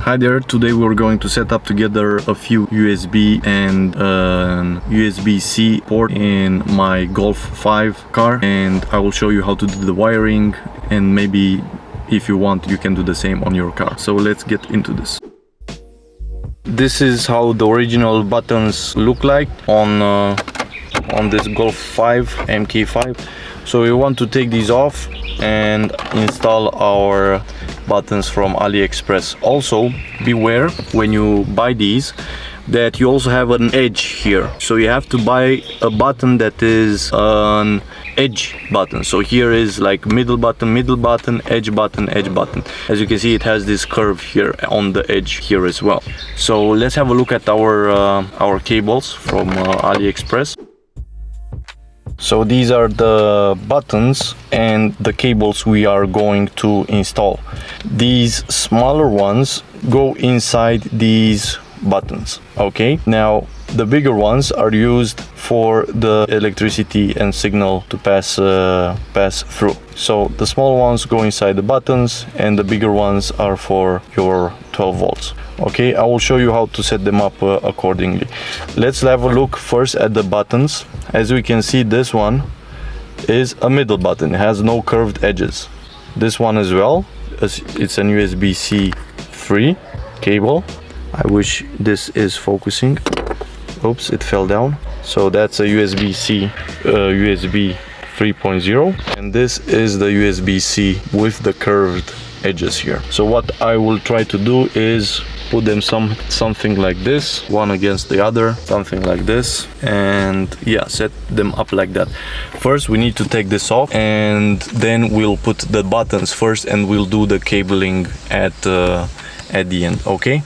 Hi there, today we're going to set up together a few USB and USB-C port in my Golf 5 car, and I will show you how to do the wiring, and maybe if you want you can do the same on your car. So let's get into this. This is how the original buttons look like on this Golf 5 MK5. So we want to take these off and install our buttons from AliExpress. Also beware when you buy these that you also have an edge here, so you have to buy a button that is an edge button. So here is like middle button, edge button, edge button. As you can see, it has this curve here on the edge here as well. So let's have a look at our cables from AliExpress. So these are the buttons and the cables we are going to install. These smaller ones go inside these buttons. Okay, now the bigger ones are used for the electricity and signal to pass through. So the small ones go inside the buttons and the bigger ones are for your 12 volts. Okay, I will show you how to set them up accordingly. Let's have a look first at the buttons. As we can see, this one is a middle button. It has no curved edges. This one as well, it's an USB-C 3 cable. I wish this is focusing. Oops, it fell down. So that's a USB-C, USB 3.0, and this is the USB-C with the curved edges here. So what I will try to do is put them something like this, one against the other, something like this, and yeah, set them up like that. First we need to take this off, and then we'll put the buttons first, and we'll do the cabling at the end. Okay.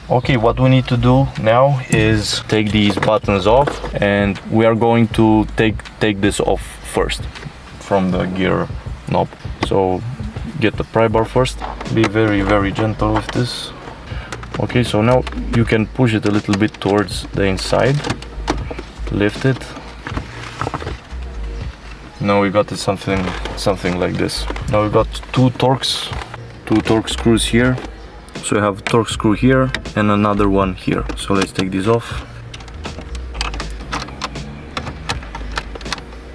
Okay, what we need to do now is take these buttons off, and we are going to take this off first from the gear knob. So get the pry bar first. Be very gentle with this. Okay, so now you can push it a little bit towards the inside, lift it. Now we got it something like this. Now we got two torque screws here. So you have a torque screw here and another one here. So let's take these off.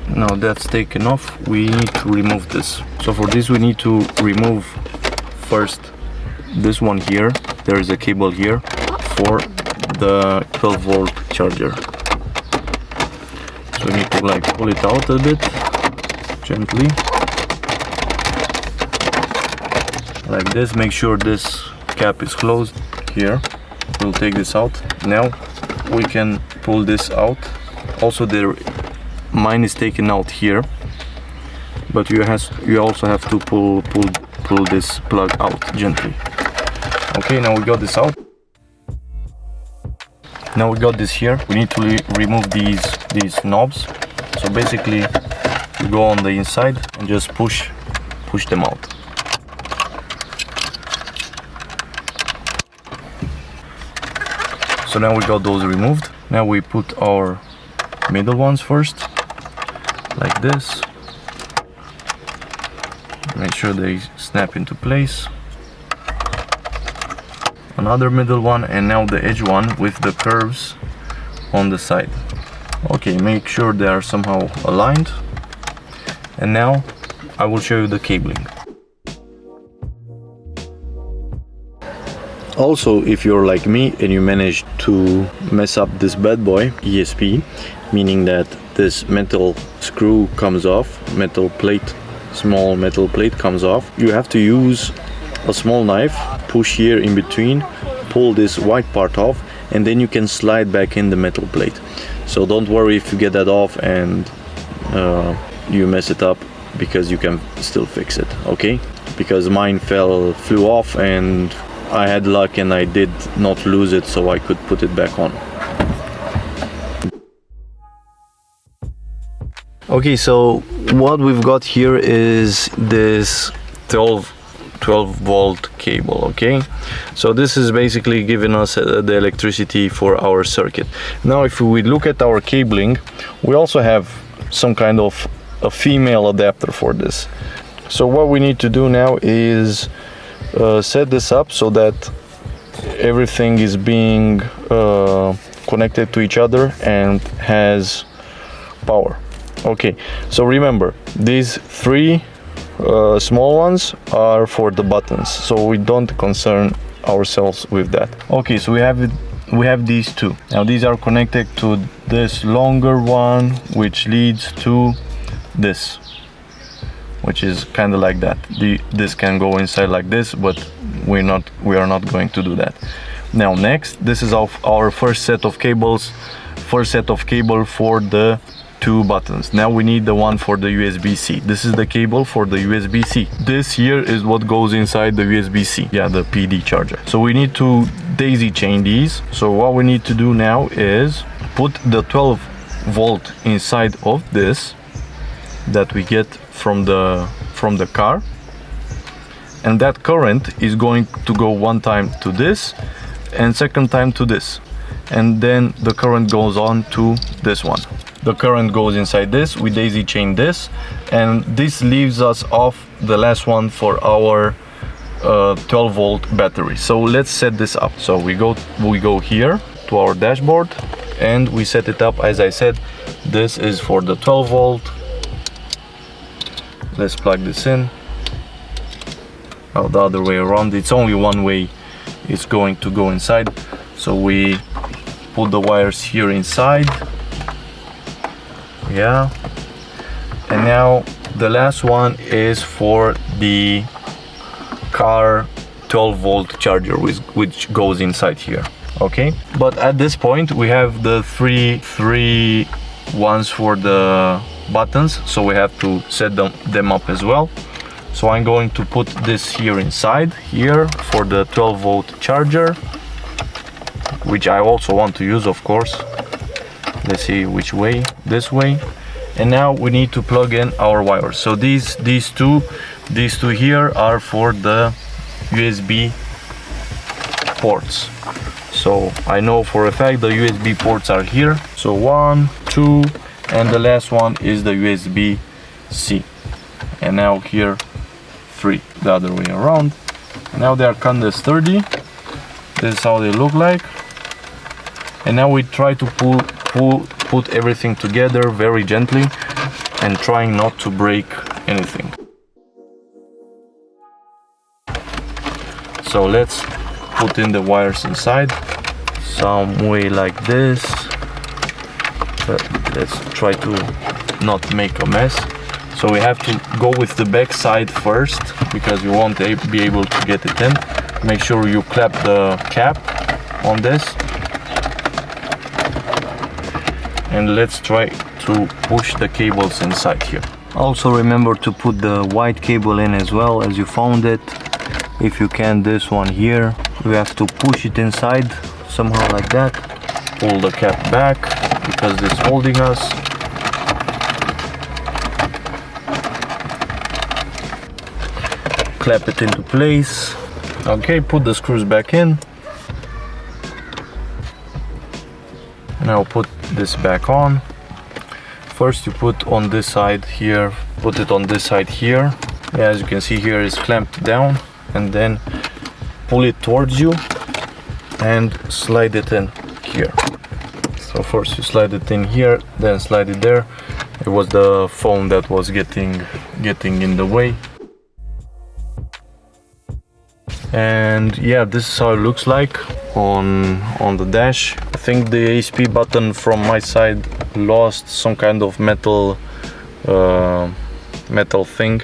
Now that's taken off, we need to remove this. So for this we need to remove first this one here. There is a cable here for the 12 volt charger. So we need to like pull it out a bit gently like this. Make sure this cap is closed here. We'll take this out. Now we can pull this out. Also mine is taken out here, but you also have to pull this plug out gently. Okay, now we got this out. Now we got this here. We need to remove these knobs. So basically you go on the inside and just push them out. So now we got those removed. Now we put our middle ones first, like this. Make sure they snap into place. Another middle one, and now the edge one with the curves on the side. Okay, make sure they are somehow aligned. And now I will show you the cabling. Also, if you're like me and you manage to mess up this bad boy ESP, meaning that this metal screw comes off, small metal plate comes off, you have to use a small knife, push here in between, pull this white part off, and then you can slide back in the metal plate. So don't worry if you get that off and you mess it up, because you can still fix it. Okay, because mine flew off, and I had luck and I did not lose it, so I could put it back on. Okay, so what we've got here is this 12 volt cable. Okay, so this is basically giving us the electricity for our circuit. Now if we look at our cabling, we also have some kind of a female adapter for this. So what we need to do now is set this up so that everything is being connected to each other and has power. Okay, so remember, these three small ones are for the buttons, so we don't concern ourselves with that. Okay, so we have these two. Now these are connected to this longer one, which leads to this, which is kind of like that. This can go inside like this, but we are not going to do that. Now next, this is our first set of cables, for the two buttons. Now we need the one for the USB-C. This is the cable for the USB-C. This here is what goes inside the USB-C, yeah, the PD charger. So we need to daisy chain these. So what we need to do now is put the 12 volt inside of this that we get from the car, and that current is going to go one time to this and second time to this, and then the current goes on to this one. The current goes inside this, we daisy chain this, and this leaves us off the last one for our 12 volt battery. So let's set this up. So we go here to our dashboard and we set it up. As I said, this is for the 12 volt. Let's plug this in. Oh, the other way around, it's only one way it's going to go inside. So we put the wires here inside. Yeah, and now the last one is for the car 12 volt charger, which goes inside here. Okay, but at this point we have the three ones for the buttons, so we have to set them up as well. So I'm going to put this here inside here for the 12 volt charger, which I also want to use, of course. Let's see which way. This way. And now we need to plug in our wires. So these two here are for the USB ports. So I know for a fact the USB ports are here. So 1, 2, and the last one is the USB-C. And now here 3, the other way around. Now they are kind of sturdy. This is how they look like. And now we try to put everything together very gently and trying not to break anything. So let's put in the wires inside some way like this. Let's try to not make a mess. So we have to go with the back side first because you won't be able to get it in. Make sure you clap the cap on this. And let's try to push the cables inside here. Also remember to put the white cable in as well as you found it. If you can, this one here, we have to push it inside somehow like that. Pull the cap back because it's holding us. Clap it into place. Okay, put the screws back in. Now put this back on. First you put on this side here, put it on this side here. As you can see here, it's clamped down, and then pull it towards you and slide it in here. So first you slide it in here, then slide it there. It was the phone that was getting in the way. And yeah, this is how it looks like on the dash. I think the ASP button from my side lost some kind of metal thing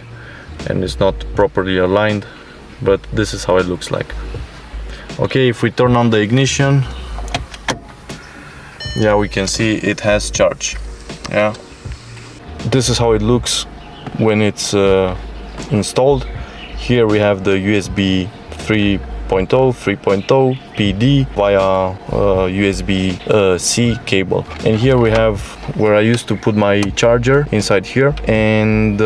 and it's not properly aligned, but this is how it looks like. Okay, if we turn on the ignition, yeah, we can see it has charge. Yeah, this is how it looks when it's installed. Here we have the USB 3 2.0, 3.0, PD via USB-C cable. And here we have where I used to put my charger inside here, and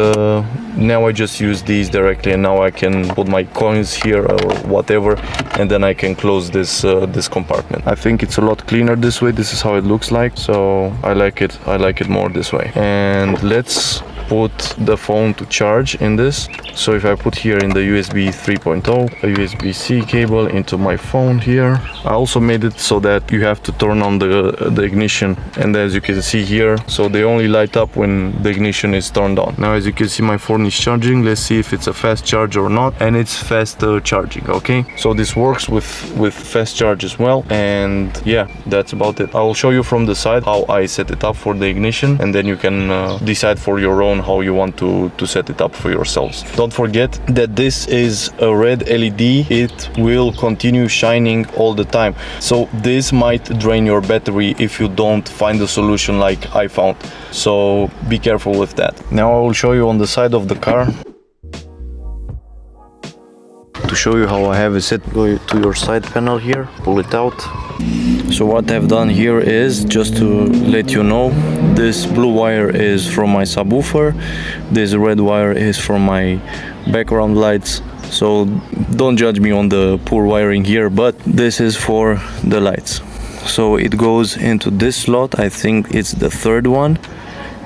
now I just use these directly, and now I can put my coins here or whatever, and then I can close this this compartment. I think it's a lot cleaner this way. This is how it looks like, so I like it more this way. And let's put the phone to charge in this. So if I put here in the USB 3.0 a USB-C cable into my phone here, I also made it so that you have to turn on the ignition, and as you can see here, so they only light up when the ignition is turned on. Now as you can see, my phone is charging. Let's see if it's a fast charge or not, and it's fast charging. Okay, so this works with fast charge as well. And yeah, that's about it. I will show you from the side how I set it up for the ignition, and then you can decide for your own how you want to set it up for yourselves. Don't forget that this is a red LED. It will continue shining all the time, so this might drain your battery if you don't find a solution like I found, so be careful with that. Now I will show you on the side of the car to show you how I have it set. Go to your side panel here, pull it out. So what I've done here is, just to let you know, this blue wire is from my subwoofer, this red wire is from my background lights. So don't judge me on the poor wiring here, but this is for the lights. So it goes into this slot, I think it's the third one,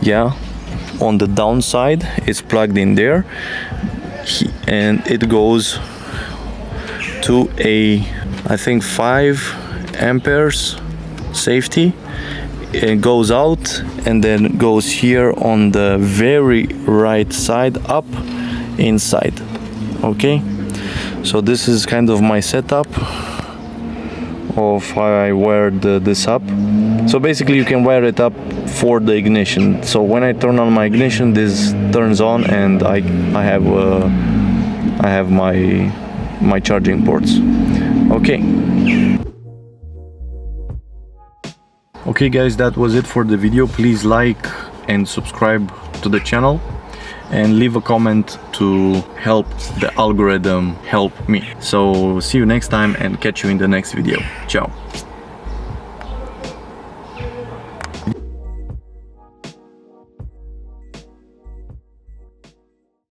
yeah, on the downside it's plugged in there, and it goes to a, I think, 5 amperes safety. It goes out and then goes here on the very right side, up inside. Okay, so this is kind of my setup of how I wired this up. So basically you can wire it up for the ignition. So when I turn on my ignition, this turns on, and I have my charging ports. Okay guys, that was it for the video. Please like and subscribe to the channel, and leave a comment to help the algorithm help me. So see you next time, and catch you in the next video. Ciao.